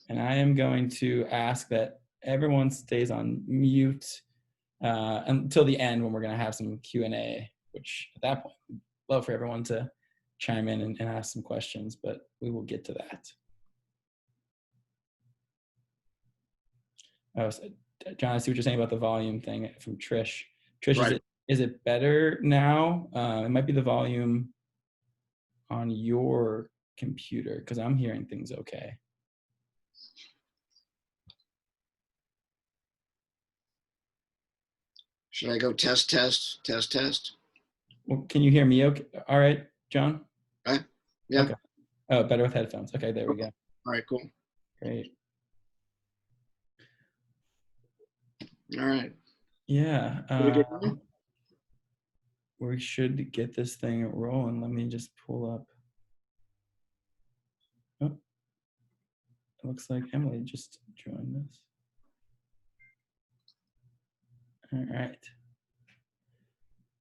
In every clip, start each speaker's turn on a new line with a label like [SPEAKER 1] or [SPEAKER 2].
[SPEAKER 1] And I am going to ask that everyone stays on mute until the end when we're going to have some Q&A, which at that point, I'd love for everyone to chime in and ask some questions, but we will get to that. Oh, so, John, I see what you're saying about the volume thing from Trish. Trish,
[SPEAKER 2] Right.
[SPEAKER 1] is it better now? It might be the volume on your computer because I'm hearing things okay.
[SPEAKER 2] Should I go test?
[SPEAKER 1] Well, can you hear me okay? All right, John?
[SPEAKER 2] Right? Yeah.
[SPEAKER 1] Okay. Oh, better with headphones. Okay, there we go.
[SPEAKER 2] All right, cool.
[SPEAKER 1] Great.
[SPEAKER 2] All right.
[SPEAKER 1] Yeah. We should get this thing rolling. Let me just pull up. Oh, it looks like Emily just joined us. All right.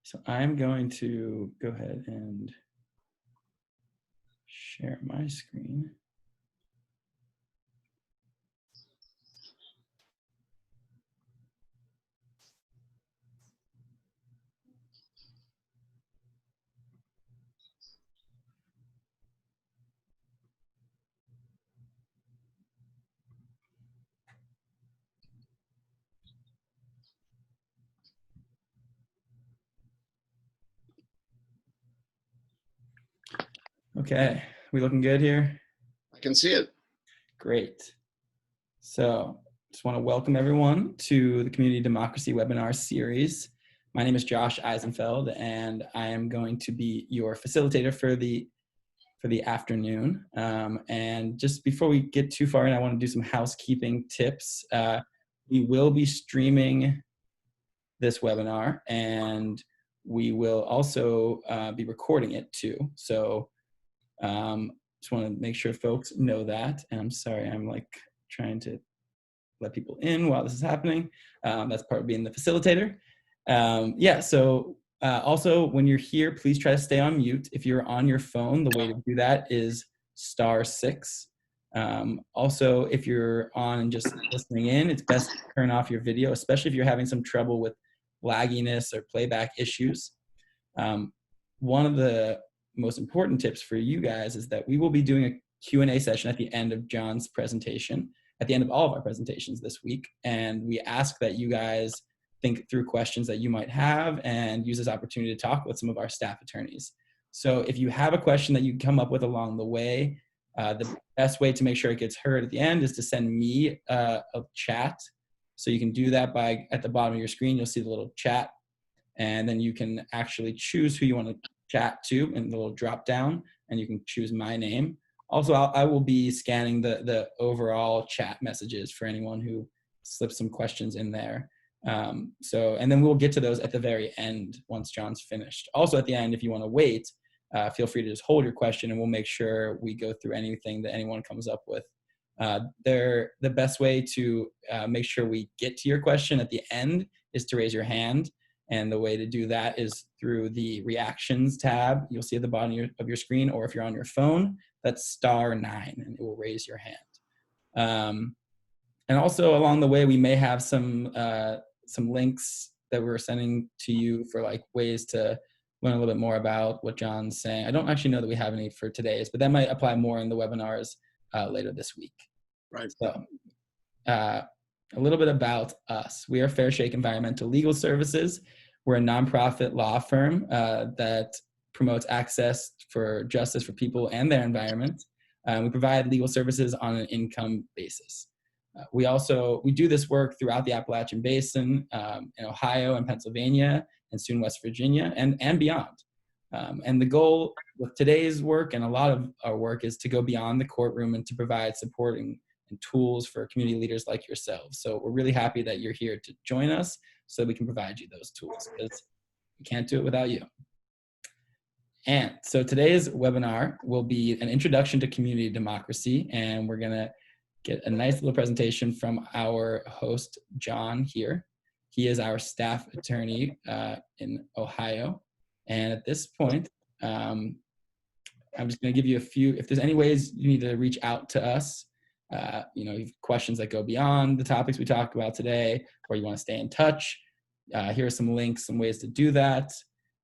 [SPEAKER 1] So I'm going to go ahead and share my screen. Okay, we looking good here?
[SPEAKER 2] I can see it.
[SPEAKER 1] Great. So just want to welcome everyone to the Community Democracy Webinar Series. My name is Josh Eisenfeld, and I am going to be your facilitator for the afternoon. And just before we get too far in, I want to do some housekeeping tips. We will be streaming this webinar, and we will also be recording it too. So just want to make sure folks know that. And I'm sorry, I'm like trying to let people in while this is happening. That's part of being the facilitator. Yeah, so also when you're here, please try to stay on mute. If you're on your phone, the way to do that is *6. Also, if you're on and just listening in, it's best to turn off your video, especially if you're having some trouble with lagginess or playback issues. One of the most important tips for you guys is that we will be doing a Q&A session at the end of John's presentation, at the end of all of our presentations this week. And we ask that you guys think through questions that you might have and use this opportunity to talk with some of our staff attorneys. So if you have a question that you come up with along the way, the best way to make sure it gets heard at the end is to send me a chat. So you can do that by, at the bottom of your screen, you'll see the little chat, and then you can actually choose who you want to chat to in the little drop down, and you can choose my name. Also, I will be scanning the overall chat messages for anyone who slips some questions in there. And then we'll get to those at the very end once John's finished. Also at the end, if you want to wait, feel free to just hold your question and we'll make sure we go through anything that anyone comes up with. The best way to make sure we get to your question at the end is to raise your hand. And the way to do that is through the reactions tab. You'll see at the bottom of your screen, or if you're on your phone, that's *9 and it will raise your hand. And also along the way, we may have some links that we're sending to you for like ways to learn a little bit more about what John's saying. I don't actually know that we have any for today's, but that might apply more in the webinars later this week.
[SPEAKER 2] Right.
[SPEAKER 1] So a little bit about us. We are Fair Shake Environmental Legal Services. We're a nonprofit law firm that promotes access for justice for people and their environment. We provide legal services on an income basis. We do this work throughout the Appalachian Basin, in Ohio and Pennsylvania, and soon West Virginia, and beyond. And the goal with today's work and a lot of our work is to go beyond the courtroom and to provide supporting and tools for community leaders like yourselves. So we're really happy that you're here to join us so we can provide you those tools, because we can't do it without you. And so today's webinar will be an introduction to community democracy, and we're gonna get a nice little presentation from our host, John here. He is our staff attorney in Ohio. And at this point, I'm just gonna give you a few, if there's any ways you need to reach out to us, You know, you have questions that go beyond the topics we talk about today, or you want to stay in touch, here are some links, some ways to do that.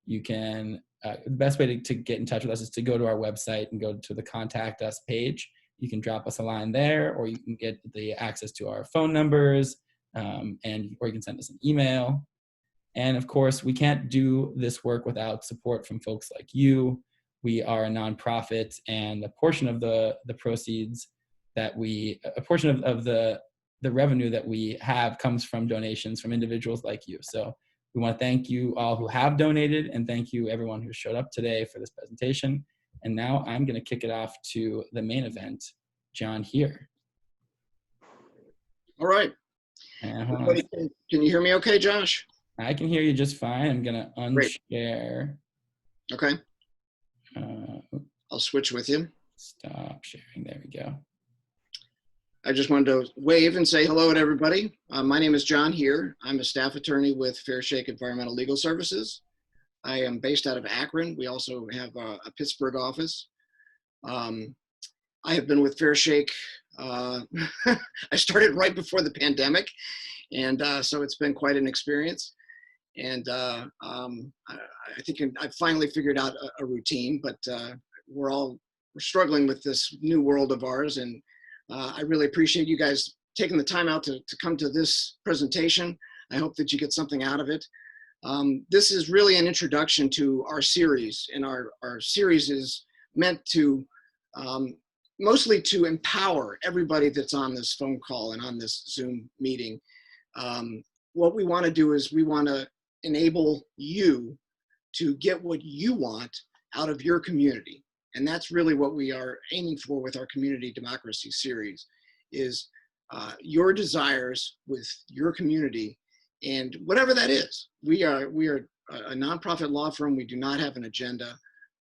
[SPEAKER 1] You can, the best way to get in touch with us is to go to our website and go to the Contact Us page. You can drop us a line there, or you can get the access to our phone numbers, or you can send us an email. And of course, we can't do this work without support from folks like you. We are a nonprofit, and a portion of the proceeds that a portion of the revenue that we have comes from donations from individuals like you. So we want to thank you all who have donated, and thank you everyone who showed up today for this presentation. And now I'm going to kick it off to the main event, John here.
[SPEAKER 2] All right. Everybody, can you hear me okay, Josh?
[SPEAKER 1] I can hear you just fine. I'm going to unshare.
[SPEAKER 2] Okay. I'll switch with you.
[SPEAKER 1] Stop sharing. There we go.
[SPEAKER 2] I just wanted to wave and say hello to everybody. My name is John here. I'm a staff attorney with Fair Shake Environmental Legal Services. I am based out of Akron. We also have a Pittsburgh office. I have been with Fair Shake. I started right before the pandemic, and so it's been quite an experience. And I think I've finally figured out a routine, but we're struggling with this new world of ours. And I really appreciate you guys taking the time out to come to this presentation. I hope that you get something out of it. This is really an introduction to our series, and our series is meant to mostly to empower everybody that's on this phone call and on this Zoom meeting. What we want to do is we want to enable you to get what you want out of your community. And that's really what we are aiming for with our community democracy series, is your desires with your community, and whatever that is. We are a nonprofit law firm. We do not have an agenda.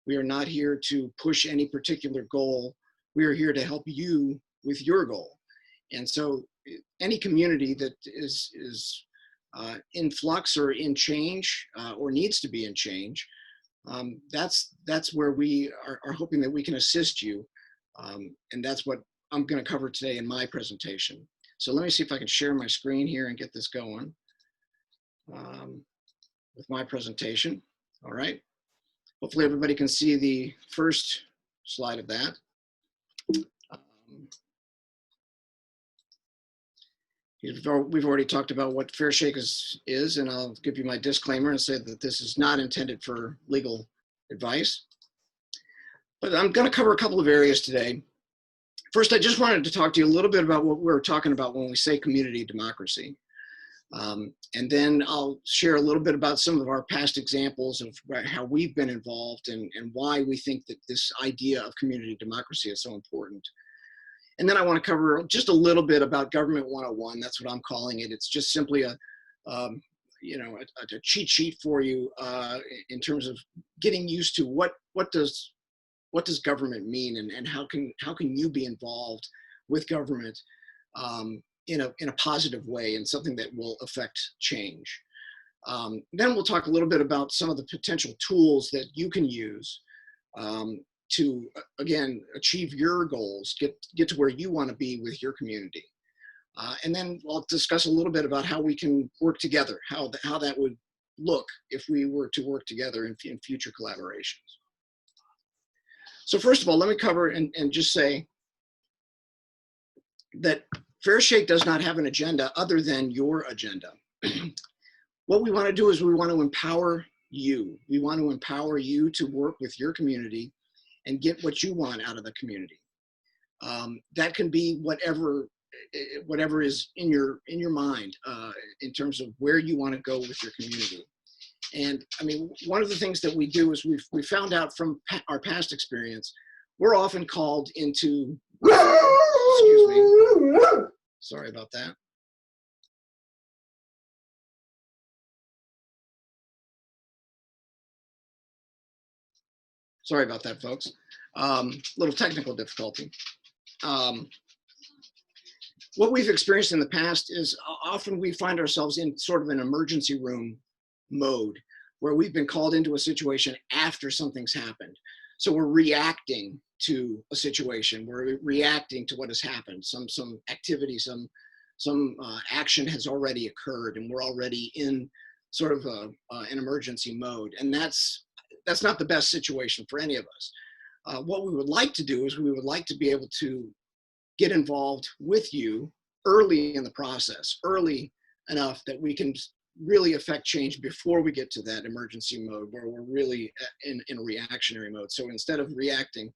[SPEAKER 2] We are not here to push any particular goal. We are here to help you with your goal. And so any community that is in flux or in change, or needs to be in change, that's where we are hoping that we can assist you. And that's what I'm going to cover today in my presentation. So let me see if I can share my screen here and get this going with my presentation. All right. Hopefully everybody can see the first slide of that. We've already talked about what Fair Shake is, and I'll give you my disclaimer and say that this is not intended for legal advice. But I'm going to cover a couple of areas today. First, I just wanted to talk to you a little bit about what we're talking about when we say community democracy. And then I'll share a little bit about some of our past examples of how we've been involved and why we think that this idea of community democracy is so important. And then I want to cover just a little bit about Government 101. That's what I'm calling it. It's just simply a cheat sheet for you in terms of getting used to what does government mean, and how can you be involved with government in a positive way, and something that will affect change. Then we'll talk a little bit about some of the potential tools that you can use to, again, achieve your goals, get to where you want to be with your community. And then I'll discuss a little bit about how we can work together, how that would look if we were to work together in future collaborations. So first of all, let me cover and just say that Fair Shake does not have an agenda other than your agenda. What we want to do is we want to empower you. We want to empower you to work with your community and get what you want out of the community. That can be whatever is in your mind in terms of where you want to go with your community. And I mean, one of the things that we do is we found out from our past experience, we're often called into, excuse me, sorry about that. Sorry about that, folks. Little technical difficulty. What we've experienced in the past is often we find ourselves in sort of an emergency room mode where we've been called into a situation after something's happened. So we're reacting to a situation. We're reacting to what has happened. Some activity, some action has already occurred, and we're already in sort of an emergency mode. And that's not the best situation for any of us. What we would like to do is we would like to be able to get involved with you early in the process, early enough that we can really affect change before we get to that emergency mode where we're really in a reactionary mode. So instead of reacting,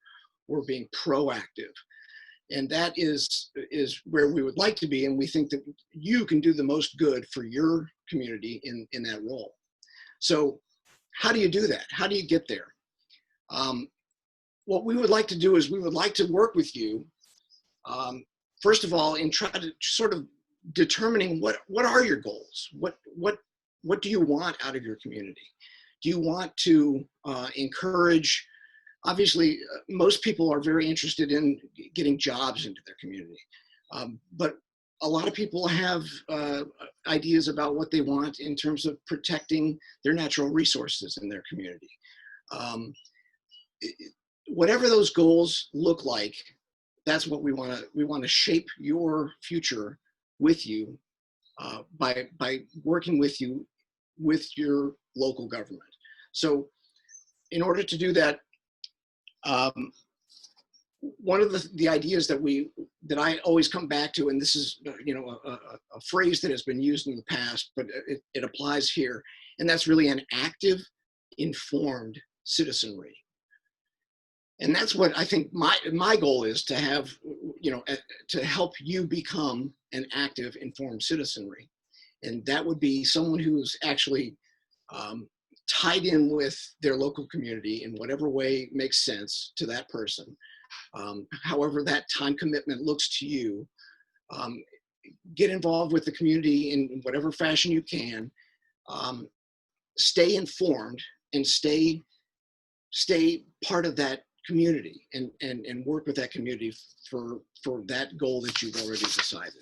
[SPEAKER 2] we're being proactive. And that is where we would like to be. And we think that you can do the most good for your community in that role. So how do you do that? How do you get there? What we would like to do is we would like to work with you, first of all, in trying to sort of determining what are your goals? What do you want out of your community? Do you want to encourage? Obviously, most people are very interested in getting jobs into their community, but a lot of people have ideas about what they want in terms of protecting their natural resources in their community. Whatever those goals look like, that's what we want to shape your future with you by working with you with your local government. So in order to do that, one of the ideas that I always come back to, and this is a phrase that has been used in the past, but it applies here, and that's really an active, informed citizenry. And that's what I think my goal is, to have, to help you become an active, informed citizenry. And that would be someone who's actually tied in with their local community in whatever way makes sense to that person. However that time commitment looks to you, get involved with the community in whatever fashion you can, stay informed and stay part of that community and work with that community for that goal that you've already decided.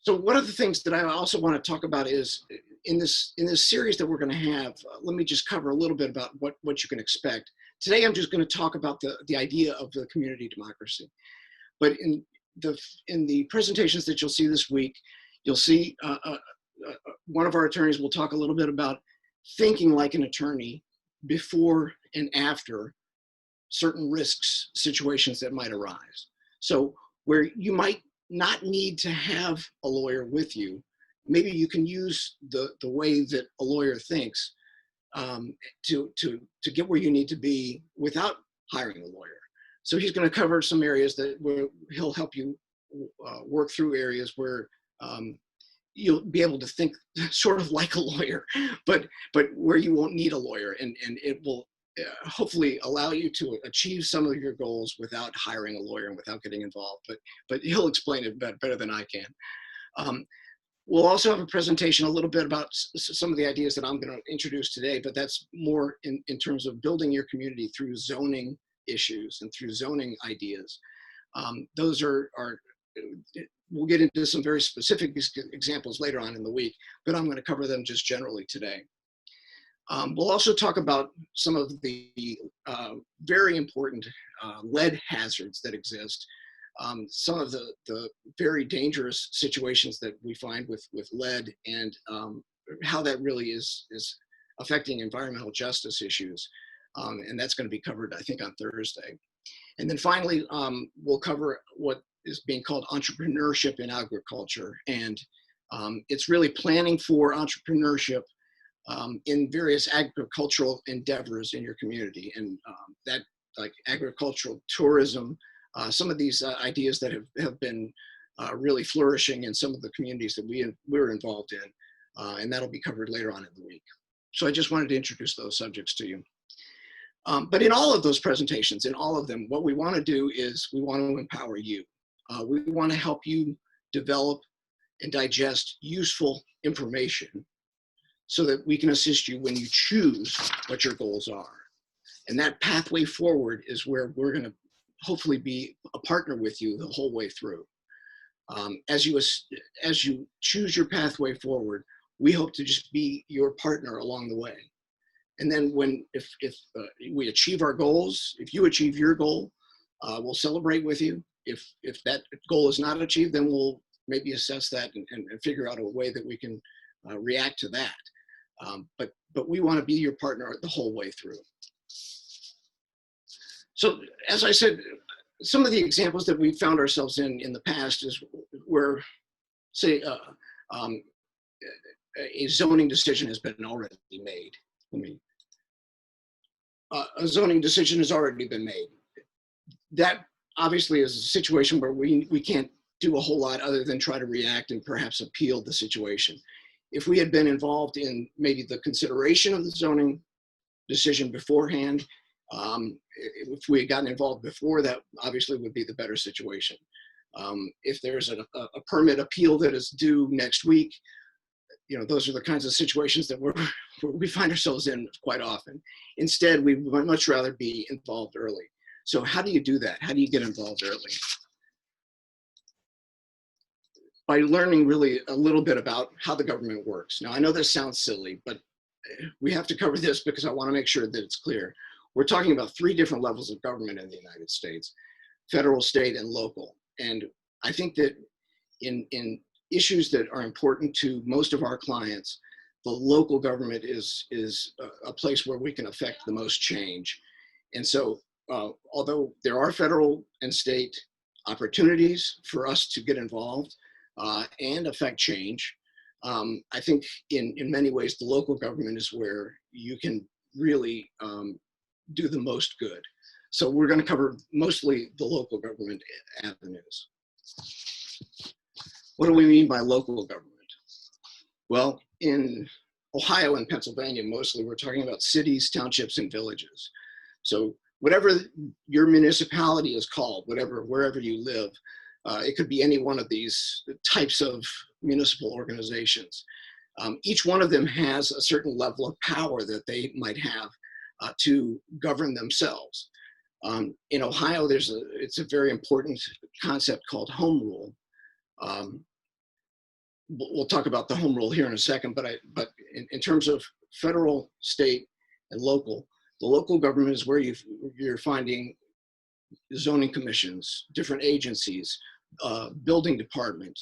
[SPEAKER 2] So one of the things that I also want to talk about is in this series that we're going to have, let me just cover a little bit about what you can expect. Today, I'm just going to talk about the idea of the community democracy. But in the presentations that you'll see this week, you'll see one of our attorneys will talk a little bit about thinking like an attorney before and after certain risks, situations that might arise. So where you might not need to have a lawyer with you, maybe you can use the way that a lawyer thinks to get where you need to be without hiring a lawyer. So he's going to cover some areas where he'll help you work through areas where you'll be able to think sort of like a lawyer, but where you won't need a lawyer, and it will hopefully allow you to achieve some of your goals without hiring a lawyer and without getting involved. But he'll explain it better than I can. We'll also have a presentation a little bit about some of the ideas that I'm going to introduce today, but that's more in terms of building your community through zoning issues and through zoning ideas. Those are we'll get into some very specific examples later on in the week, but I'm going to cover them just generally today. We'll also talk about some of the very important lead hazards that exist. Some of the very dangerous situations that we find with lead, and how that really is affecting environmental justice issues. And that's going to be covered, I think, on Thursday. And then finally, we'll cover what is being called entrepreneurship in agriculture. And it's really planning for entrepreneurship in various agricultural endeavors in your community. And that, like agricultural tourism, some of these ideas that have been really flourishing in some of the communities that we're involved in, and that'll be covered later on in the week. So I just wanted to introduce those subjects to you. But in all of those presentations, in all of them, what we want to do is we want to empower you. We want to help you develop and digest useful information so that we can assist you when you choose what your goals are. And that pathway forward is where we're going to hopefully be a partner with you the whole way through. As you choose your pathway forward, we hope to just be your partner along the way. And then if we achieve our goals, if you achieve your goal, we'll celebrate with you. If that goal is not achieved, then we'll maybe assess that and figure out a way that we can react to that. But we want to be your partner the whole way through. So as I said, some of the examples that we found ourselves in the past is where, say, a zoning decision has been already made. A zoning decision has already been made. That obviously is a situation where we can't do a whole lot other than try to react and perhaps appeal the situation. If we had been involved in maybe the consideration of the zoning decision beforehand, if we had gotten involved before, that obviously would be the better situation. If there's a permit appeal that is due next week, those are the kinds of situations that we find ourselves in quite often. Instead, we would much rather be involved early. So how do you do that? How do you get involved early? By learning really a little bit about how the government works. Now, I know this sounds silly, but we have to cover this because I want to make sure that it's clear. We're talking about 3 different levels of government in the United States: federal, state, and local. And I think that in issues that are important to most of our clients, the local government is a place where we can affect the most change. And so although there are federal and state opportunities for us to get involved and affect change, I think in many ways the local government is where you can really do the most good. So we're going to cover mostly the local government avenues. What do we mean by local government? Well, in Ohio and Pennsylvania, mostly we're talking about cities, townships, and villages. So whatever your municipality is called, wherever you live, it could be any one of these types of municipal organizations. Each one of them has a certain level of power that they might have to govern themselves. In Ohio, it's a very important concept called home rule. We'll talk about the home rule here in a second, but in terms of federal, state, and local, the local government is where you're finding zoning commissions, different agencies, building department,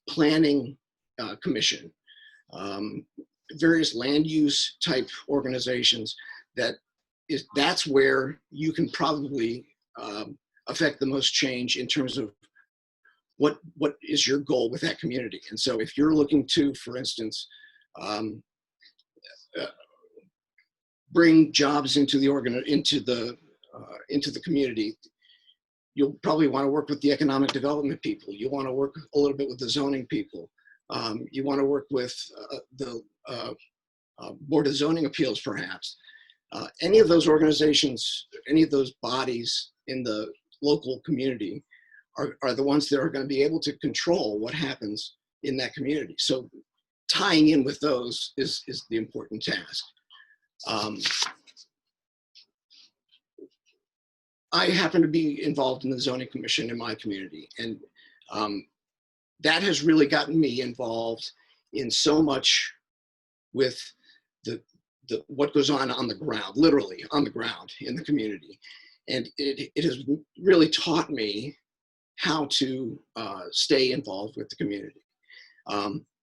[SPEAKER 2] planning commission, various land use type organizations. That's where you can probably affect the most change in terms of what is your goal with that community. And so if you're looking to, for instance, bring jobs into the community, you'll probably want to work with the economic development people. You want to work a little bit with the zoning people. You want to work with the Board of Zoning Appeals, perhaps. Any of those organizations, any of those bodies in the local community are the ones that are going to be able to control what happens in that community. So tying in with those is the important task. I happen to be involved in the zoning commission in my community, and that has really gotten me involved in so much with what goes on the ground, literally on the ground in the community. And it has really taught me how to stay involved with the community.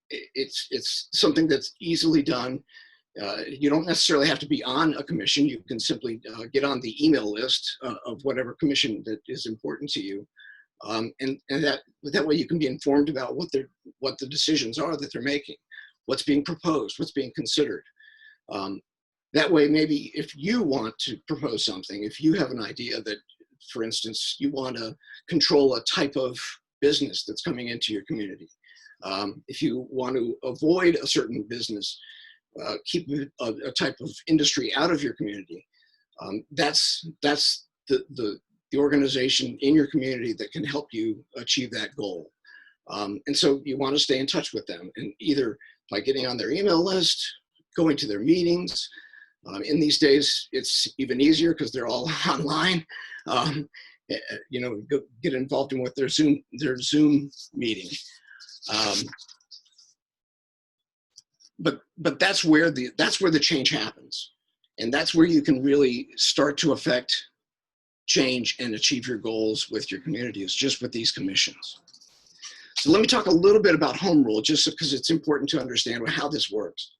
[SPEAKER 2] It's something that's easily done. You don't necessarily have to be on a commission. You can simply get on the email list of whatever commission that is important to you. And that way you can be informed about what the decisions are that they're making, what's being proposed, what's being considered. That way, maybe if you want to propose something, if you have an idea that, for instance, you want to control a type of business that's coming into your community, if you want to avoid a certain business, keep a type of industry out of your community, that's the organization in your community that can help you achieve that goal. And so you want to stay in touch with them, and either by getting on their email list, going to their meetings. In these days, it's even easier because they're all online. Get involved in what their Zoom meeting. but that's where the change happens, and that's where you can really start to affect change and achieve your goals with your community, is just with these commissions. So let me talk a little bit about home rule, just because it's important to understand how this works.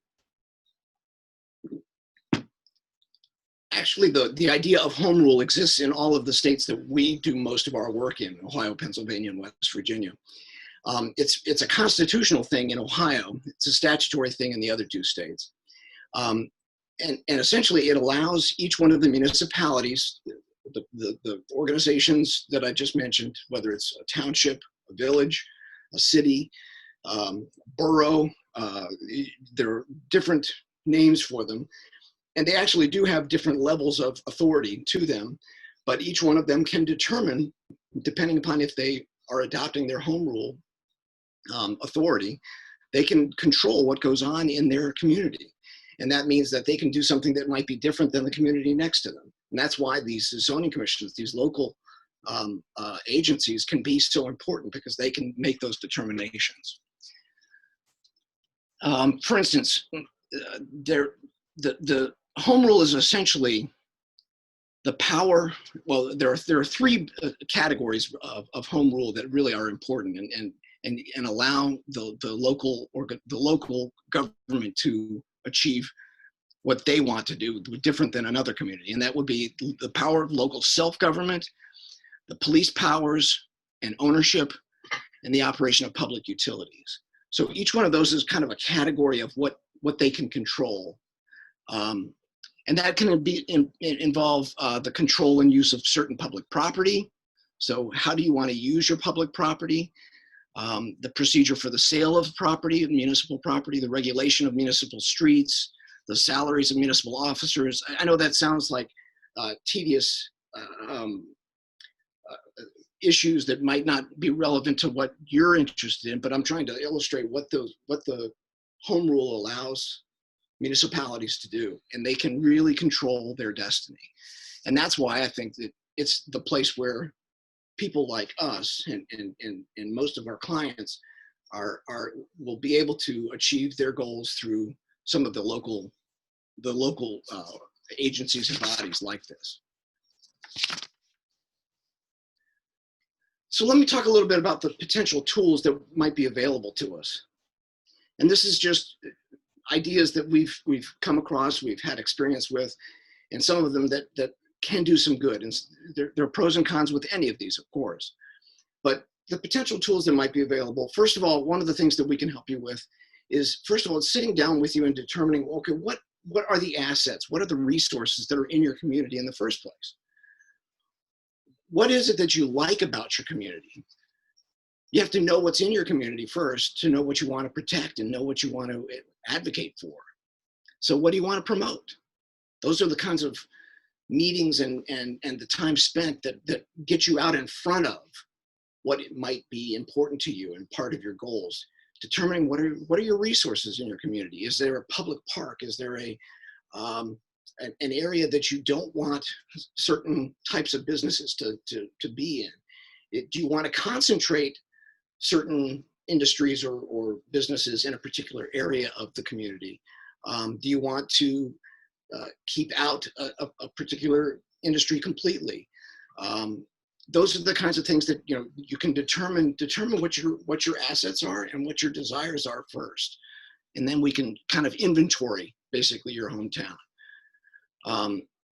[SPEAKER 2] Actually, the idea of home rule exists in all of the states that we do most of our work in: Ohio, Pennsylvania, and West Virginia. It's a constitutional thing in Ohio. It's a statutory thing in the other two states. And essentially it allows each one of the municipalities, the organizations that I just mentioned, whether it's a township, a village, a city, borough, there are different names for them. And they actually do have different levels of authority to them, but each one of them can determine, depending upon if they are adopting their home rule authority, they can control what goes on in their community. And that means that they can do something that might be different than the community next to them. And that's why these zoning commissions, these local agencies, can be so important, because they can make those determinations. For instance, the home rule is essentially the power. Well, there are three categories of home rule that really are important and allow the local government to achieve what they want to do, different than another community. And that would be the power of local self-government, the police powers and ownership, and the operation of public utilities. So each one of those is kind of a category of what they can control. And that can involve the control and use of certain public property. So how do you want to use your public property? The procedure for the sale of property, municipal property, the regulation of municipal streets, the salaries of municipal officers. I know that sounds like tedious issues that might not be relevant to what you're interested in, but I'm trying to illustrate what the home rule allows municipalities to do, and they can really control their destiny. And that's why I think that it's the place where people like us and most of our clients will be able to achieve their goals through some of the local agencies and bodies like this. So let me talk a little bit about the potential tools that might be available to us. And this is just ideas that we've come across, we've had experience with, and some of them that can do some good. And there are pros and cons with any of these, of course. But the potential tools that might be available, first of all, one of the things that we can help you with is, first of all, sitting down with you and determining, okay, what are the assets? What are the resources that are in your community in the first place? What is it that you like about your community? You have to know what's in your community first to know what you want to protect and know what you want to advocate for. So what do you want to promote? Those are the kinds of meetings and the time spent that get you out in front of what it might be important to you and part of your goals. Determining what are your resources in your community? Is there a public park? Is there an area that you don't want certain types of businesses to be in? Do you want to concentrate certain industries or businesses in a particular area of the community? Do you want to keep out a particular industry completely? Those are the kinds of things that you can determine what your assets are and what your desires are first, and then we can kind of inventory basically your hometown.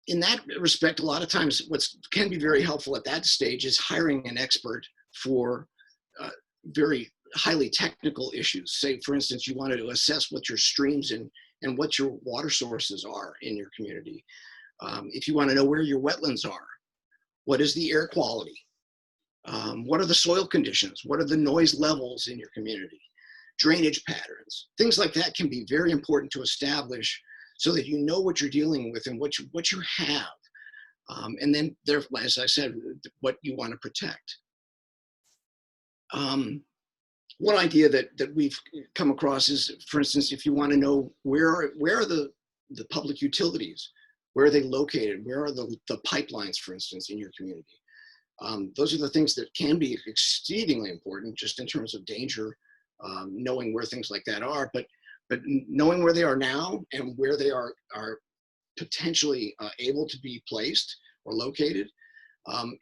[SPEAKER 2] In that respect, a lot of times what can be very helpful at that stage is hiring an expert for very highly technical issues. Say, for instance, you wanted to assess what your streams and what your water sources are in your community. If you want to know where your wetlands are, what is the air quality? What are the soil conditions? What are the noise levels in your community? Drainage patterns, things like that can be very important to establish so that you know what you're dealing with and what you have. And then there, as I said, what you want to protect. One idea that we've come across is, for instance, if you want to know where are the public utilities, where are they located, where are the pipelines, for instance, in your community. Those are the things that can be exceedingly important just in terms of danger, knowing where things like that are. But but knowing where they are now and where they are potentially able to be placed or located.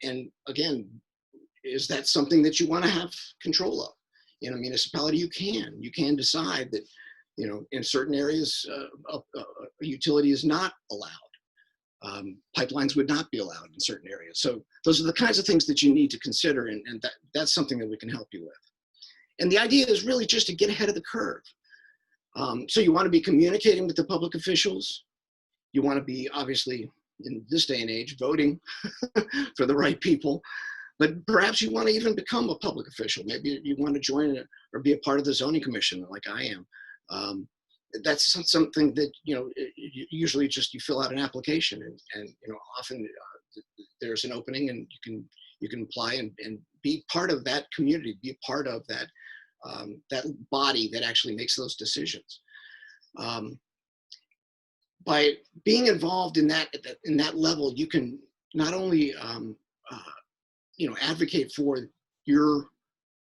[SPEAKER 2] And again, is that something that you want to have control of? In a municipality, you can decide that, you know, in certain areas, a utility is not allowed. Pipelines would not be allowed in certain areas. So those are the kinds of things that you need to consider, and that's something that we can help you with. And the idea is really just to get ahead of the curve. So you want to be communicating with the public officials. You want to be, obviously, in this day and age, voting for the right people. But perhaps you want to even become a public official. Maybe you want to join or be a part of the zoning commission like I am. That's something that, you know, usually just you fill out an application, and you know, often there's an opening, and you can apply and be part of that community, be a part of that that body that actually makes those decisions. By being involved in that level, you can not only you know, advocate for your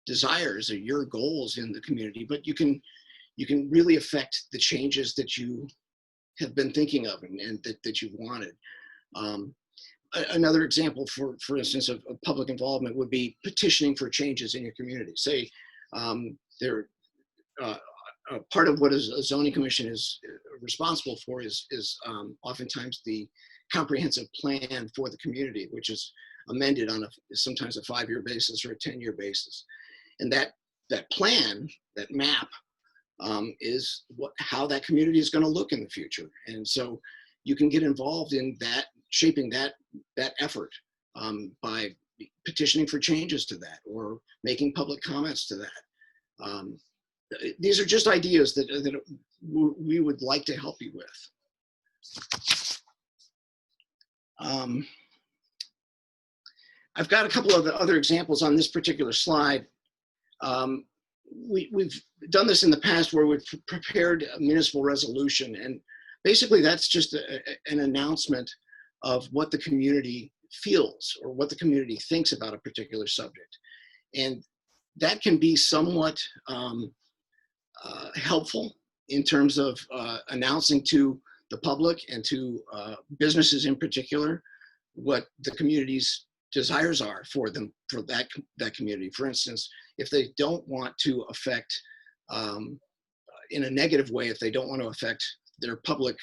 [SPEAKER 2] desires or your goals in the community, but you can really affect the changes that you have been thinking of and that you've wanted. Another example, for instance, of public involvement would be petitioning for changes in your community. Say part of what a zoning commission is responsible for is oftentimes the comprehensive plan for the community, which is amended on sometimes a 5-year basis or a 10-year basis. And that plan, that map, is how that community is going to look in the future. And so you can get involved in that, shaping that effort by petitioning for changes to that or making public comments to that. These are just ideas that we would like to help you with. I've got a couple of other examples on this particular slide. We've done this in the past where we've prepared a municipal resolution, and basically that's just an announcement of what the community feels or what the community thinks about a particular subject. And that can be somewhat helpful in terms of announcing to the public and to businesses in particular what the community's desires are for them, for that community. For instance, if they don't want to affect, in a negative way, if they don't want to affect their public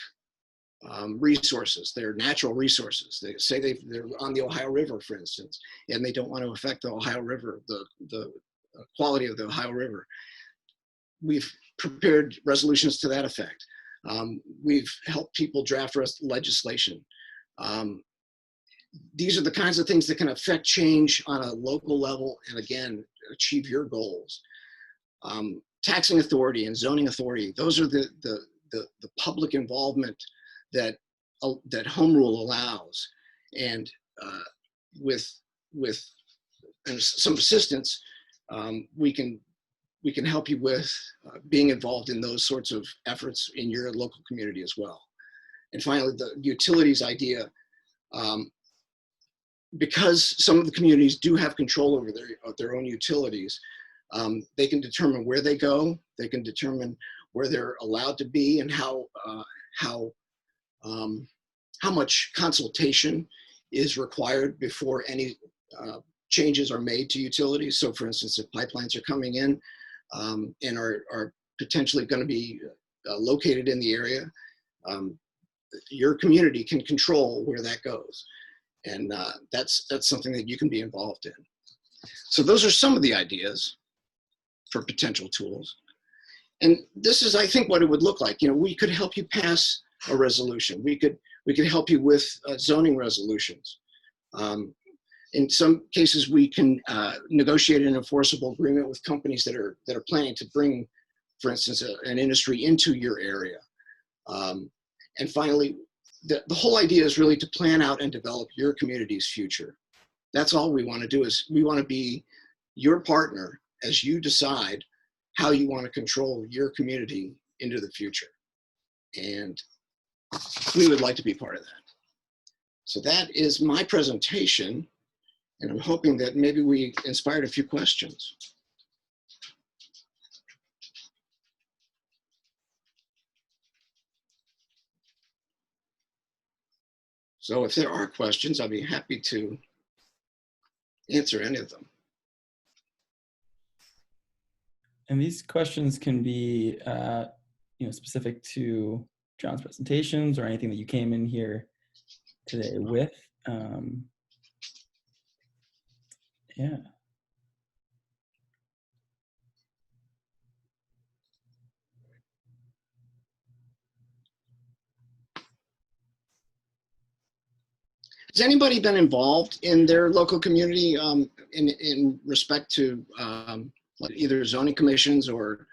[SPEAKER 2] resources, their natural resources. They say they're on the Ohio River, for instance, and they don't want to affect the Ohio River, the quality of the Ohio River. We've prepared resolutions to that effect. We've helped people draft legislation. These are the kinds of things that can affect change on a local level and, again, achieve your goals. Taxing authority and zoning authority, those are the public involvement that home rule allows. And with some assistance, we can help you with being involved in those sorts of efforts in your local community as well. And finally, the utilities idea, because some of the communities do have control over their own utilities, they can determine where they go, they can determine where they're allowed to be, and how much consultation is required before any changes are made to utilities. So for instance, if pipelines are coming in and are potentially going to be located in the area, your community can control where that goes. And that's something that you can be involved in. So those are some of the ideas for potential tools. And this is, I think, what it would look like. You know, we could help you pass a resolution. We could help you with zoning resolutions. In some cases, we can negotiate an enforceable agreement with companies that are planning to bring, for instance, an industry into your area. And finally, the whole idea is really to plan out and develop your community's future. That's all we want to do, is we want to be your partner as you decide how you want to control your community into the future. And we would like to be part of that. So that is my presentation, and I'm hoping that maybe we inspired a few questions. So if there are questions, I'll be happy to answer any of them.
[SPEAKER 1] And these questions can be, specific to John's presentations or anything that you came in here today with. Yeah.
[SPEAKER 2] Has anybody been involved in their local community in respect to like either zoning commissions or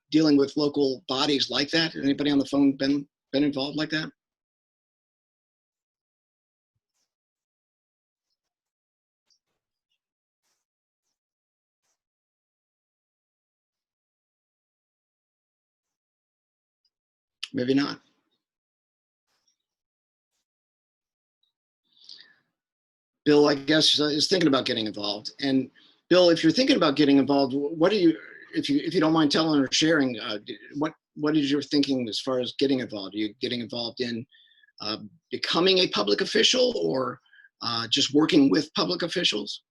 [SPEAKER 2] dealing with local bodies like that? Anybody on the phone been involved like that? Maybe not. Bill, I guess, is thinking about getting involved. And Bill, if you're thinking about getting involved, what do you, if you don't mind telling or sharing, what is your thinking as far as getting involved? Are you getting involved in becoming a public official or just working with public officials?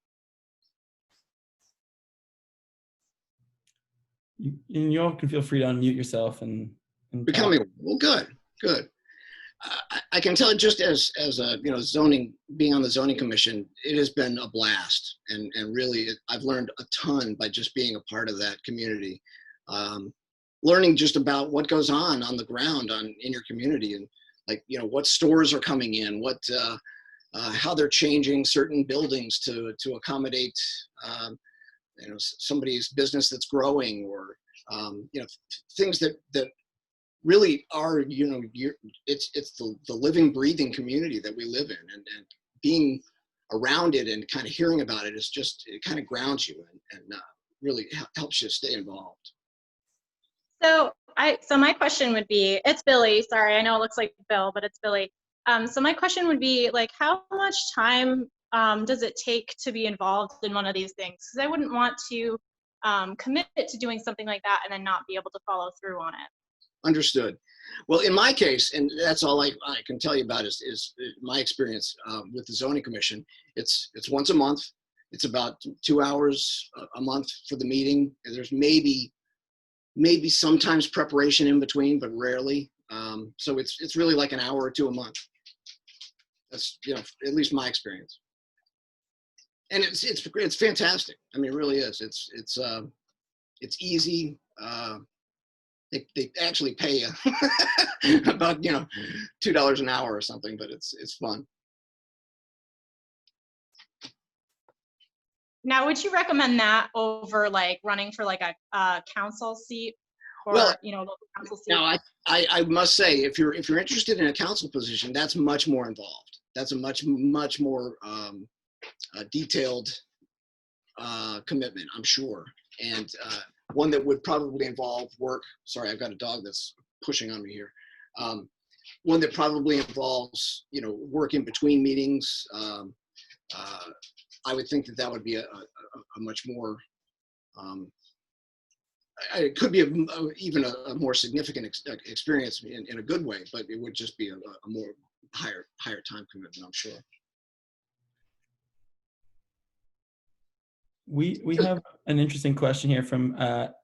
[SPEAKER 1] You all can feel free to unmute yourself and
[SPEAKER 2] Becoming, well, good. I can tell just as a zoning, being on the zoning commission, it has been a blast, and really I've learned a ton by just being a part of that community, learning just about what goes on the ground in your community, and like what stores are coming in, what how they're changing certain buildings to accommodate somebody's business that's growing, or things that really are, it's the living, breathing community that we live in, and being around it and kind of hearing about it is just, it kind of grounds you and really helps you stay involved.
[SPEAKER 3] So my question would be, it's Billy, sorry, I know it looks like Bill, but it's Billy. So my question would be, like, how much time does it take to be involved in one of these things? Because I wouldn't want to commit to doing something like that and then not be able to follow through on it.
[SPEAKER 2] Understood. Well, in my case, and that's all I can tell you about is my experience with the zoning commission. It's once a month. It's about 2 hours a month for the meeting. And there's maybe sometimes preparation in between, but rarely. So it's really like an hour or two a month. That's at least my experience. And it's fantastic. I mean, it really is. It's easy. They actually pay you about $2 an hour or something, but it's fun.
[SPEAKER 3] Now, would you recommend that over like running for like a council seat, or local council seat?
[SPEAKER 2] Now, I must say, if you're interested in a council position, that's much more involved. That's a much more detailed commitment, I'm sure, and one that would probably involve work. Sorry, I've got a dog that's pushing on me here. One that probably involves, work in between meetings. I would think that would be a much more, it could be even a more significant experience in a good way, but it would just be a more higher time commitment, I'm sure.
[SPEAKER 1] We have an interesting question here from a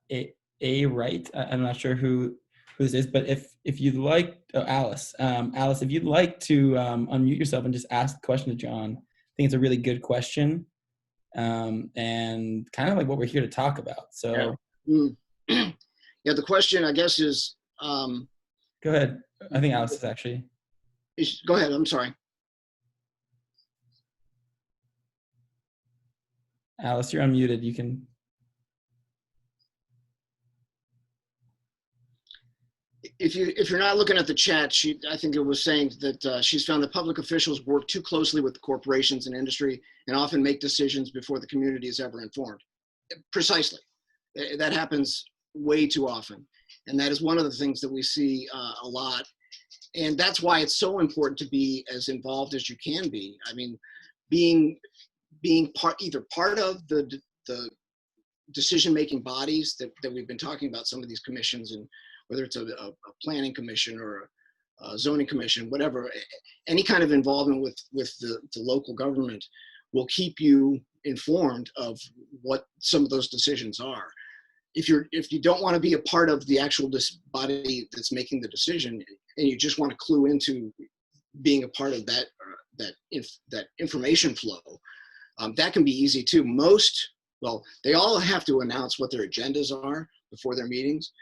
[SPEAKER 1] right. I'm not sure who this is, but if you'd like, Alice, if you'd like to unmute yourself and just ask the question to John, I think it's a really good question, and kind of like what we're here to talk about. So,
[SPEAKER 2] yeah, the question, I guess, is.
[SPEAKER 1] Go ahead. I think Alice is actually.
[SPEAKER 2] Go ahead. I'm sorry.
[SPEAKER 1] Alice, you're unmuted. You can.
[SPEAKER 2] If you're not looking at the chat, I think it was saying that she's found that public officials work too closely with the corporations and industry and often make decisions before the community is ever informed. Precisely. That happens way too often. And that is one of the things that we see a lot. And that's why it's so important to be as involved as you can be. I mean, being either part of the decision-making bodies that we've been talking about, some of these commissions, and whether it's a planning commission or zoning commission, whatever, any kind of involvement with the local government will keep you informed of what some of those decisions are. If you don't want to be a part of the actual body that's making the decision, and you just want to clue into being a part of that information flow, that can be easy too. Well, they all have to announce what their agendas are before their meetings,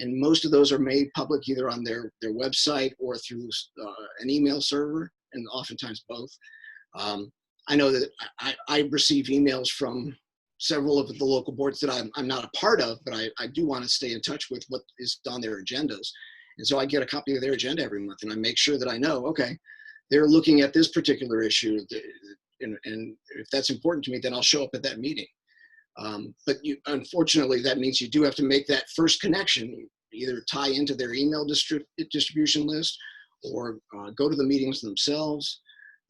[SPEAKER 2] and most of those are made public either on their website or through an email server, and oftentimes both. I know that I receive emails from several of the local boards that I'm not a part of, but I do want to stay in touch with what is on their agendas. And so I get a copy of their agenda every month, and I make sure that I know, okay, they're looking at this particular issue, and if that's important to me, then I'll show up at that meeting. But unfortunately, that means you do have to make that first connection, either tie into their email distribution list or go to the meetings themselves.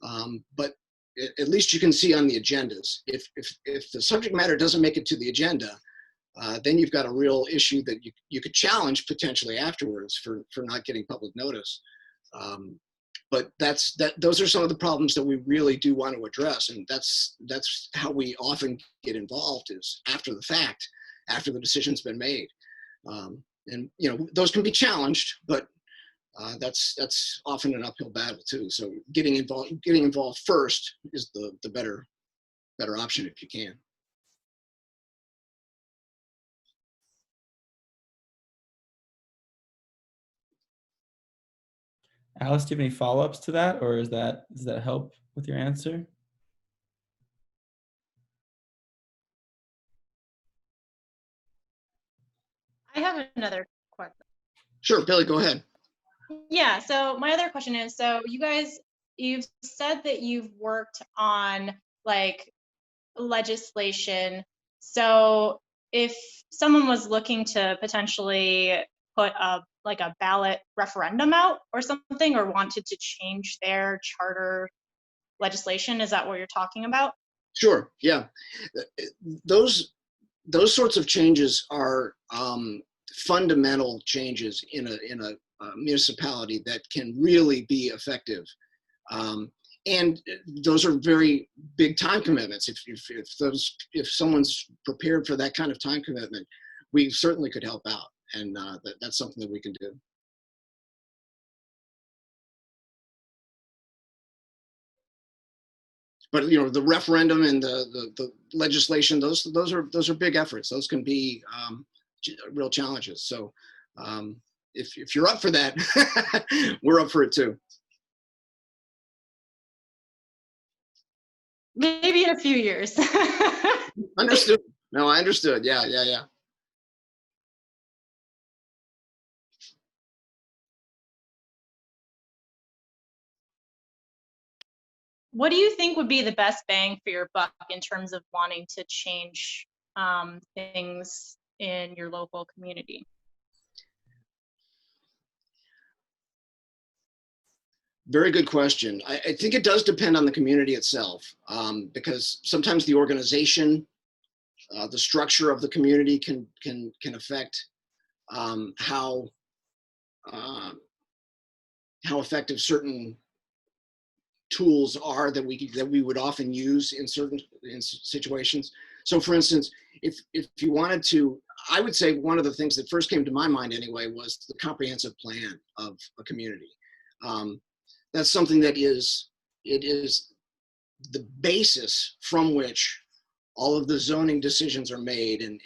[SPEAKER 2] But at least you can see on the agendas. If the subject matter doesn't make it to the agenda, then you've got a real issue that you could challenge potentially afterwards for not getting public notice. But those are some of the problems that we really do want to address, and that's how we often get involved, is after the fact, after the decision's been made. And those can be challenged, but that's often an uphill battle too. So getting involved first is the better option if you can.
[SPEAKER 1] Alice, do you have any follow-ups to that, or does that help with your answer?
[SPEAKER 3] I have another question.
[SPEAKER 2] Sure, Billy, go ahead.
[SPEAKER 3] Yeah, so my other question is, so you've said that you've worked on like legislation. So if someone was looking to potentially put a ballot referendum out or something, or wanted to change their charter legislation, is that what you're talking about?
[SPEAKER 2] Sure, yeah. Those sorts of changes are fundamental changes in a municipality that can really be effective. And those are very big time commitments. If someone's prepared for that kind of time commitment, we certainly could help out, and that's something that we can do. But the referendum and the legislation, those are big efforts. Those can be real challenges. So if you're up for that, we're up for it too.
[SPEAKER 3] Maybe in a few years.
[SPEAKER 2] Understood. No, I understood. Yeah.
[SPEAKER 3] What do you think would be the best bang for your buck in terms of wanting to change things in your local community?
[SPEAKER 2] Very good question. I think it does depend on the community itself, because sometimes the organization, the structure of the community can affect how effective certain tools are that we would often use in certain situations. So, for instance, if you wanted to, I would say one of the things that first came to my mind anyway was the comprehensive plan of a community. That's something that is the basis from which all of the zoning decisions are made, and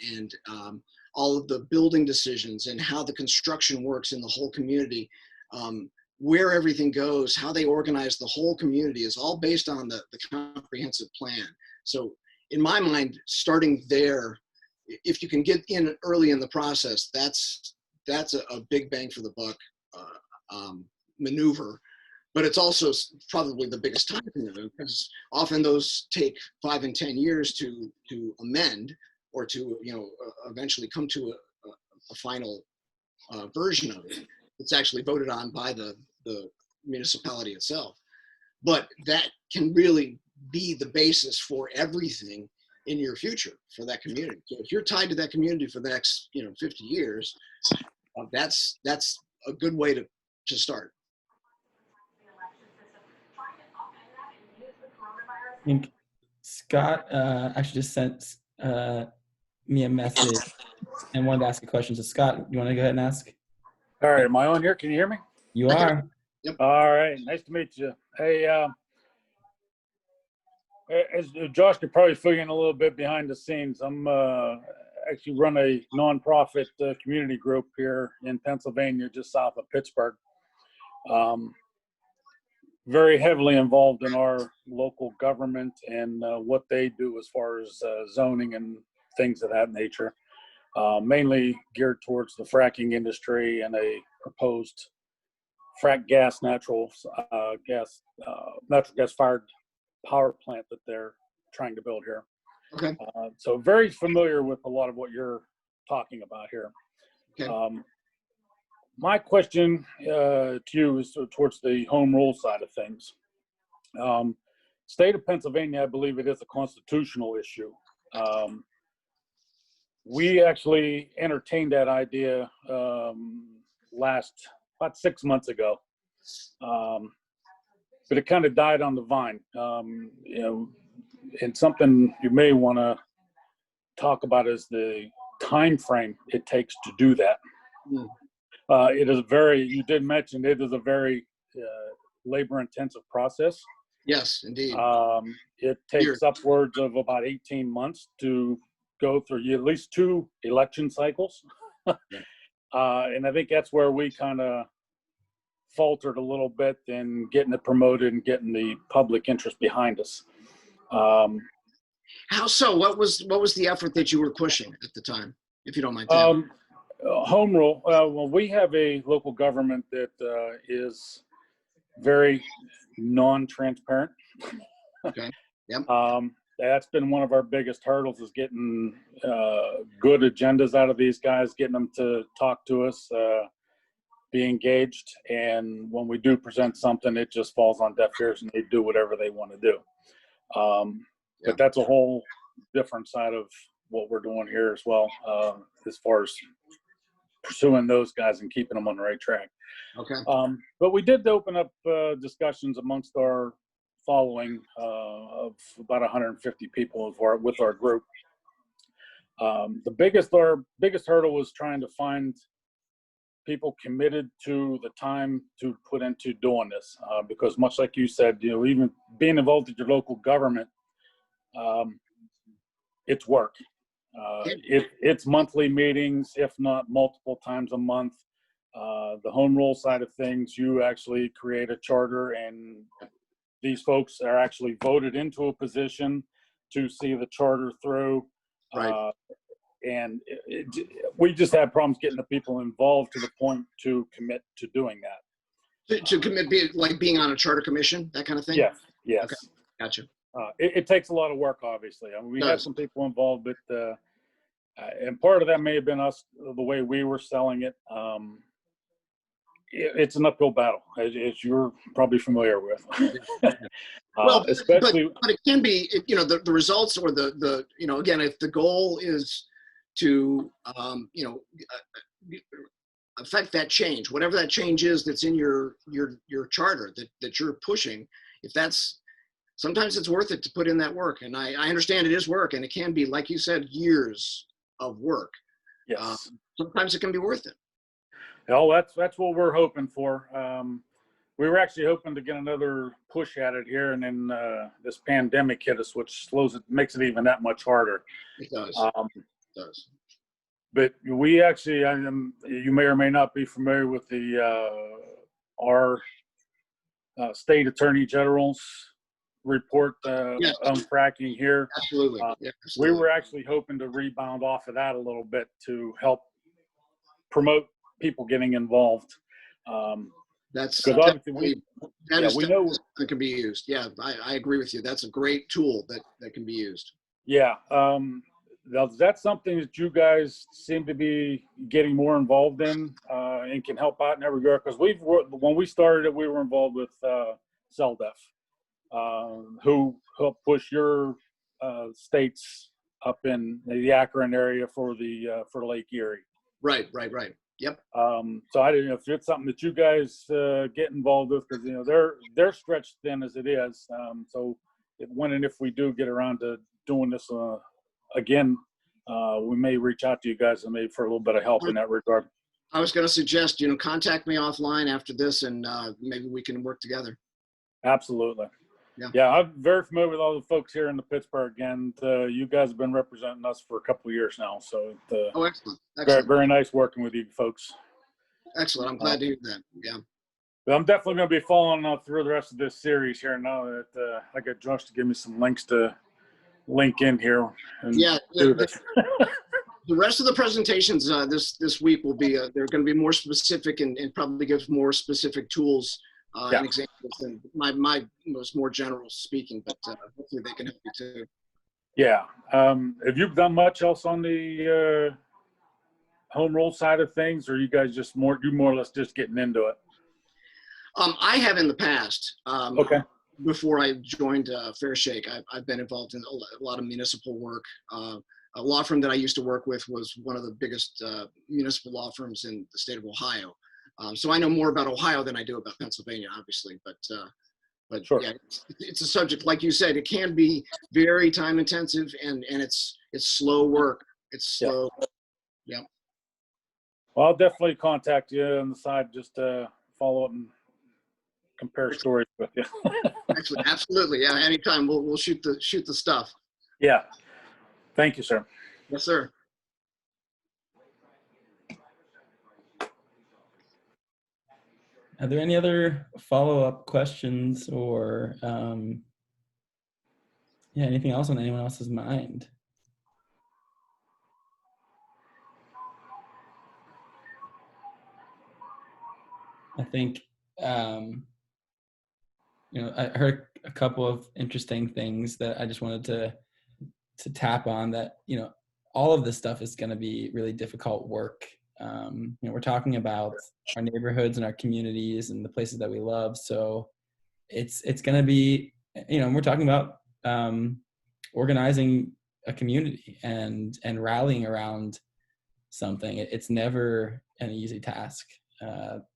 [SPEAKER 2] all of the building decisions, and how the construction works in the whole community, where everything goes, how they organize the whole community, is all based on the comprehensive plan. So in my mind, starting there, if you can get in early in the process, that's a big bang for the buck maneuver. But it's also probably the biggest time commitment, because often those take 5 and 10 years to amend, or to eventually come to a final version of it. It's actually voted on by the municipality itself. But that can really be the basis for everything in your future for that community. So if you're tied to that community for the next 50 years, that's a good way to start.
[SPEAKER 1] think Scott actually just sent me a message and wanted to ask a question. So Scott, you want to go ahead and ask?
[SPEAKER 4] All right, am I on here? Can you hear me?
[SPEAKER 1] You are.
[SPEAKER 2] Yep.
[SPEAKER 4] All right, nice to meet you. Hey, as Josh could probably fill you in a little bit behind the scenes, I'm actually run a nonprofit community group here in Pennsylvania, just south of Pittsburgh. Very heavily involved in our local government and what they do as far as zoning and things of that nature. Mainly geared towards the fracking industry and a proposed frack gas, natural gas fired power plant that they're trying to build here.
[SPEAKER 2] Okay.
[SPEAKER 4] So very familiar with a lot of what you're talking about here.
[SPEAKER 2] Okay.
[SPEAKER 4] My question to you is towards the home rule side of things. State of Pennsylvania, I believe it is a constitutional issue. We actually entertained that idea about 6 months ago, but it kind of died on the vine. And something you may want to talk about is the time frame it takes to do that.
[SPEAKER 2] Mm.
[SPEAKER 4] It is you did mention it is a very labor-intensive process.
[SPEAKER 2] Yes, indeed.
[SPEAKER 4] It takes upwards of about 18 months to go through at least 2 election cycles. And I think that's where we kind of faltered a little bit in getting it promoted and getting the public interest behind us.
[SPEAKER 2] How so? What was the effort that you were pushing at the time, if you don't mind telling?
[SPEAKER 4] Home rule. Well, we have a local government that is very non-transparent.
[SPEAKER 2] Okay. Yep.
[SPEAKER 4] That's been one of our biggest hurdles, is getting good agendas out of these guys, getting them to talk to us, be engaged. And when we do present something, it just falls on deaf ears and they do whatever they want to do. But that's a whole different side of what we're doing here as well, as far as pursuing those guys and keeping them on the right track.
[SPEAKER 2] Okay.
[SPEAKER 4] But we did open up discussions amongst our following of about 150 people with our group. Our biggest hurdle was trying to find people committed to the time to put into doing this, because much like you said, even being involved in your local government, it's work. It's monthly meetings, if not multiple times a month. The home rule side of things, you actually create a charter, and these folks are actually voted into a position to see the charter through.
[SPEAKER 2] Right.
[SPEAKER 4] And we just had problems getting the people involved to the point to commit to doing that.
[SPEAKER 2] To commit, like being on a charter commission, that kind of thing?
[SPEAKER 4] Yes.
[SPEAKER 2] Okay. Gotcha.
[SPEAKER 4] It takes a lot of work, obviously. I mean, we had some people involved, but and part of that may have been us, the way we were selling it. It's an uphill battle, as you're probably familiar with.
[SPEAKER 2] Well,
[SPEAKER 4] especially,
[SPEAKER 2] but it can be, the results, or the again, if the goal is to affect that change, whatever that change is that's in your charter that you're pushing, if that's, sometimes it's worth it to put in that work. And I understand it is work, and it can be, like you said, years of work.
[SPEAKER 4] yes.
[SPEAKER 2] Sometimes it can be worth it.
[SPEAKER 4] Well, that's what we're hoping for. We were actually hoping to get another push at it here, and then this pandemic hit us, which makes it even that much harder.
[SPEAKER 2] It does. It does.
[SPEAKER 4] But we actually, you may or may not be familiar with our state attorney general's report
[SPEAKER 2] Yes.
[SPEAKER 4] on fracking here.
[SPEAKER 2] Absolutely.
[SPEAKER 4] We were actually hoping to rebound off of that a little bit to help promote people getting involved.
[SPEAKER 2] That's
[SPEAKER 4] because obviously we know
[SPEAKER 2] that can be used. Yeah, I agree with you. That's a great tool that can be used.
[SPEAKER 4] Yeah. That's something that you guys seem to be getting more involved in, and can help out in that regard. Because when we started it, we were involved with CellDef, who helped push your states up in the Akron area for Lake Erie.
[SPEAKER 2] Right. Yep.
[SPEAKER 4] So I didn't know if it's something that you guys get involved with, because they're stretched thin as it is. So when and if we do get around to doing this again, we may reach out to you guys and maybe for a little bit of help in that regard.
[SPEAKER 2] I was going to suggest, contact me offline after this, and maybe we can work together.
[SPEAKER 4] Absolutely. Yeah, I'm very familiar with all the folks here in the Pittsburgh, and you guys have been representing us for a couple of years now. So
[SPEAKER 2] oh, excellent.
[SPEAKER 4] Very, very nice working with you folks.
[SPEAKER 2] Excellent. I'm glad to hear that. Yeah.
[SPEAKER 4] But I'm definitely going to be following through the rest of this series here now that I got Josh to give me some links to link in here and do this.
[SPEAKER 2] The rest of the presentations this week will be they're going to be more specific and probably give more specific tools and examples. And my was more general speaking, but hopefully they can help you too.
[SPEAKER 4] Yeah. Have you done much else on the home rule side of things, or you guys just more or less just getting into it?
[SPEAKER 2] I have in the past.
[SPEAKER 4] Okay.
[SPEAKER 2] Before I joined Fair Shake, I've been involved in a lot of municipal work. A law firm that I used to work with was one of the biggest municipal law firms in the state of Ohio. So I know more about Ohio than I do about Pennsylvania, obviously. But
[SPEAKER 4] Sure.
[SPEAKER 2] Yeah, it's a subject, like you said, it can be very time intensive and it's slow work. It's slow. Yeah.
[SPEAKER 4] Well, I'll definitely contact you on the side just to follow up and compare stories with you.
[SPEAKER 2] Excellent. Absolutely. Yeah. Anytime we'll shoot the stuff.
[SPEAKER 4] Yeah. Thank you, sir.
[SPEAKER 2] Yes, sir.
[SPEAKER 1] Are there any other follow-up questions or anything else on anyone else's mind? I think I heard a couple of interesting things that I just wanted to tap on. That all of this stuff is going to be really difficult work. We're talking about our neighborhoods and our communities and the places that we love. So it's going to be, we're talking about organizing a community and rallying around something. It's never an easy task. But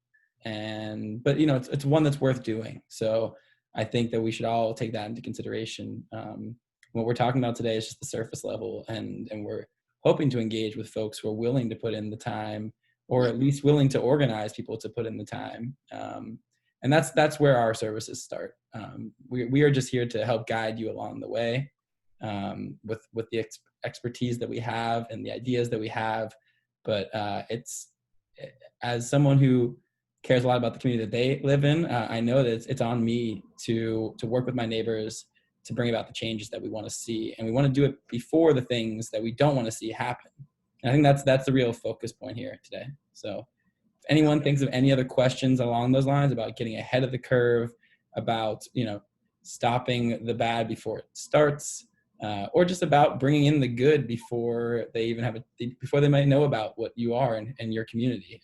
[SPEAKER 1] it's one that's worth doing. So I think that we should all take that into consideration. What we're talking about today is just the surface level, and we're hoping to engage with folks who are willing to put in the time, or at least willing to organize people to put in the time. And that's where our services start. We are just here to help guide you along the way with the expertise that we have and the ideas that we have. But as someone who cares a lot about the community that they live in, I know that it's on me to work with my neighbors to bring about the changes that we want to see. And we want to do it before the things that we don't want to see happen. And I think that's the real focus point here today. So if anyone thinks of any other questions along those lines about getting ahead of the curve, about, stopping the bad before it starts, or just about bringing in the good before they even before they might know about what you are and your community,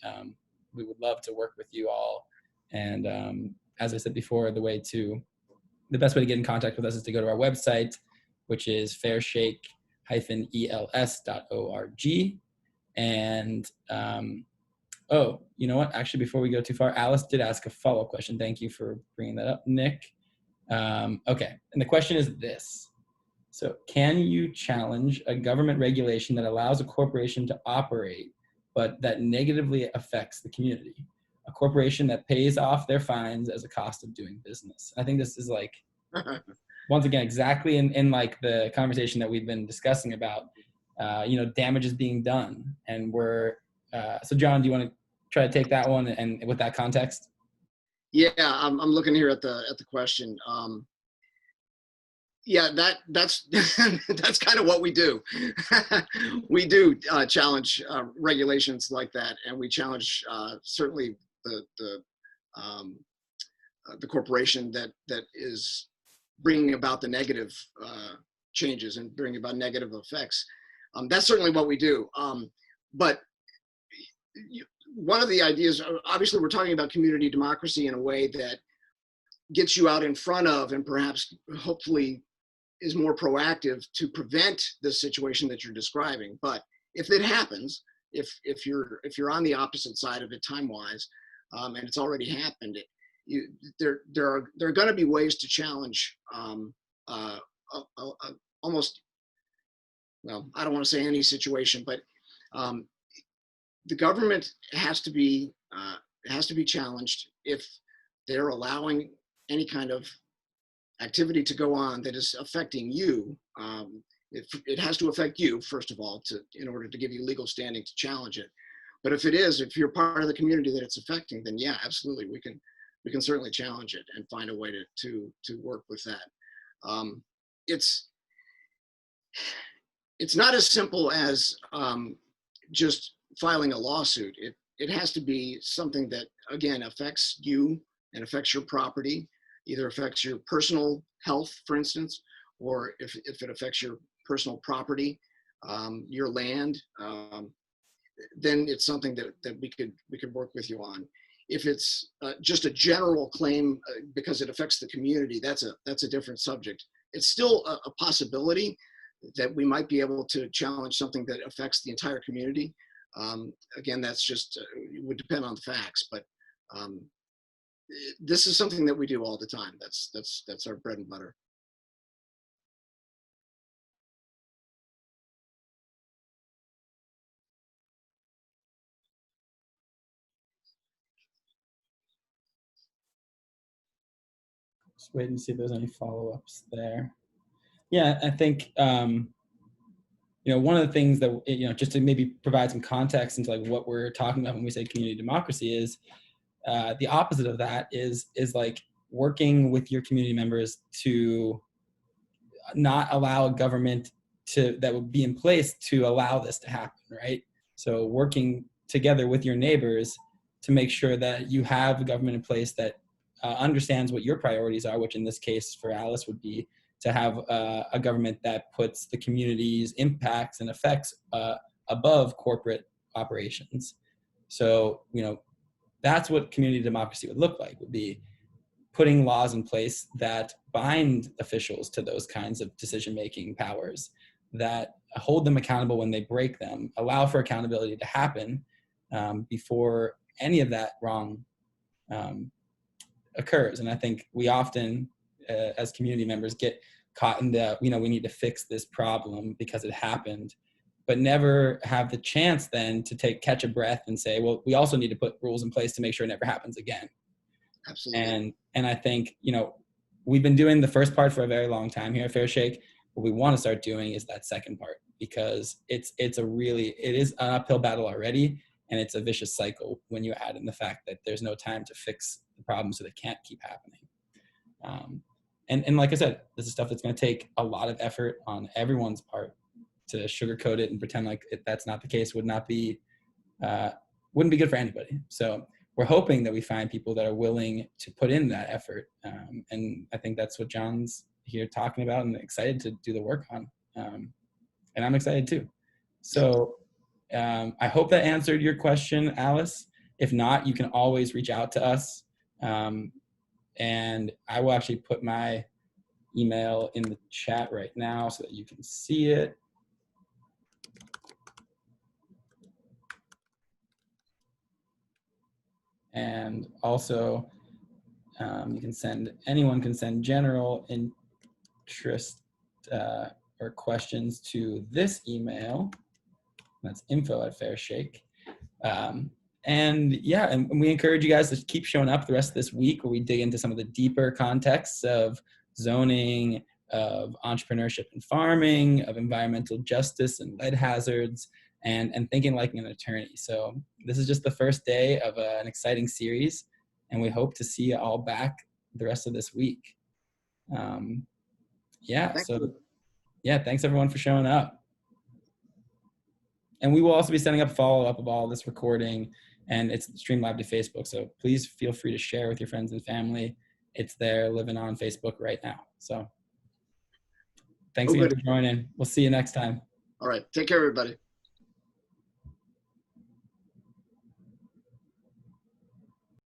[SPEAKER 1] we would love to work with you all. And as I said before, the best way to get in contact with us is to go to our website, which is fairshake-els.org. And you know what? Actually, before we go too far, Alice did ask a follow-up question. Thank you for bringing that up, Nick. Okay, and the question is this. So can you challenge a government regulation that allows a corporation to operate, but that negatively affects the community? A corporation that pays off their fines as a cost of doing business. I think this is like, once again, exactly in like the conversation that we've been discussing about, damage is being done. And so John, do you want to try to take that one and with that context?
[SPEAKER 2] Yeah, I'm looking here at the question. That's that's kind of what we do. We do challenge regulations like that, and we challenge certainly the corporation that is bringing about the negative changes and bringing about negative effects. That's certainly what we do. But one of the ideas, obviously, we're talking about community democracy in a way that gets you out in front of and perhaps hopefully is more proactive to prevent the situation that you're describing. But if it happens, if you're on the opposite side of it time-wise, and it's already happened, there are going to be ways to challenge almost, well, I don't want to say any situation, but the government has to be challenged if they're allowing any kind of activity to go on that is affecting you. It has to affect you, first of all, in order to give you legal standing to challenge it. But if you're part of the community that it's affecting, then yeah, absolutely, we can certainly challenge it and find a way to work with that. It's not as simple as just filing a lawsuit. It has to be something that, again, affects you and affects your property, either affects your personal health, for instance, or if it affects your personal property, your land, then it's something that we could work with you on. If it's just a general claim because it affects the community, that's a different subject. It's still a possibility that we might be able to challenge something that affects the entire community. Again, that's just, it would depend on the facts, but this is something that we do all the time. That's our bread and butter.
[SPEAKER 1] Just waiting to see if there's any follow-ups there. Yeah, I think one of the things that, just to maybe provide some context into like what we're talking about when we say community democracy is the opposite of that is like working with your community members to not allow a government that would be in place to allow this to happen, right? So working together with your neighbors to make sure that you have a government in place that understands what your priorities are, which in this case for Alice would be to have a government that puts the community's impacts and effects above corporate operations. So, that's what community democracy would look like, would be putting laws in place that bind officials to those kinds of decision-making powers, that hold them accountable when they break them, allow for accountability to happen before any of that wrong occurs. And I think we often, as community members, get caught in the, we need to fix this problem because it happened, but never have the chance then to catch a breath and say, well, we also need to put rules in place to make sure it never happens again.
[SPEAKER 2] Absolutely.
[SPEAKER 1] And I think, we've been doing the first part for a very long time here at Fair Shake. What we want to start doing is that second part, because it is an uphill battle already, and it's a vicious cycle when you add in the fact that there's no time to fix the problem, so they can't keep happening. And like I said, this is stuff that's going to take a lot of effort on everyone's part. To sugarcoat it and pretend like that's not the case wouldn't be good for anybody. So we're hoping that we find people that are willing to put in that effort. And I think that's what John's here talking about and excited to do the work on. And I'm excited too. So I hope that answered your question, Alice. If not, you can always reach out to us. And I will actually put my email in the chat right now so that you can see it. And also, anyone can send general interest or questions to this email. That's info@fairshake. And we encourage you guys to keep showing up the rest of this week, where we dig into some of the deeper contexts of zoning, of entrepreneurship and farming, of environmental justice and lead hazards, and thinking like an attorney. So this is just the first day of an exciting series, and we hope to see you all back the rest of this week. Thanks everyone for showing up. And we will also be sending up a follow-up of all this recording, and it's streamed live to Facebook. So please feel free to share with your friends and family. It's there living on Facebook right now. So thanks again for joining. We'll see you next time.
[SPEAKER 2] All right. Take care, everybody.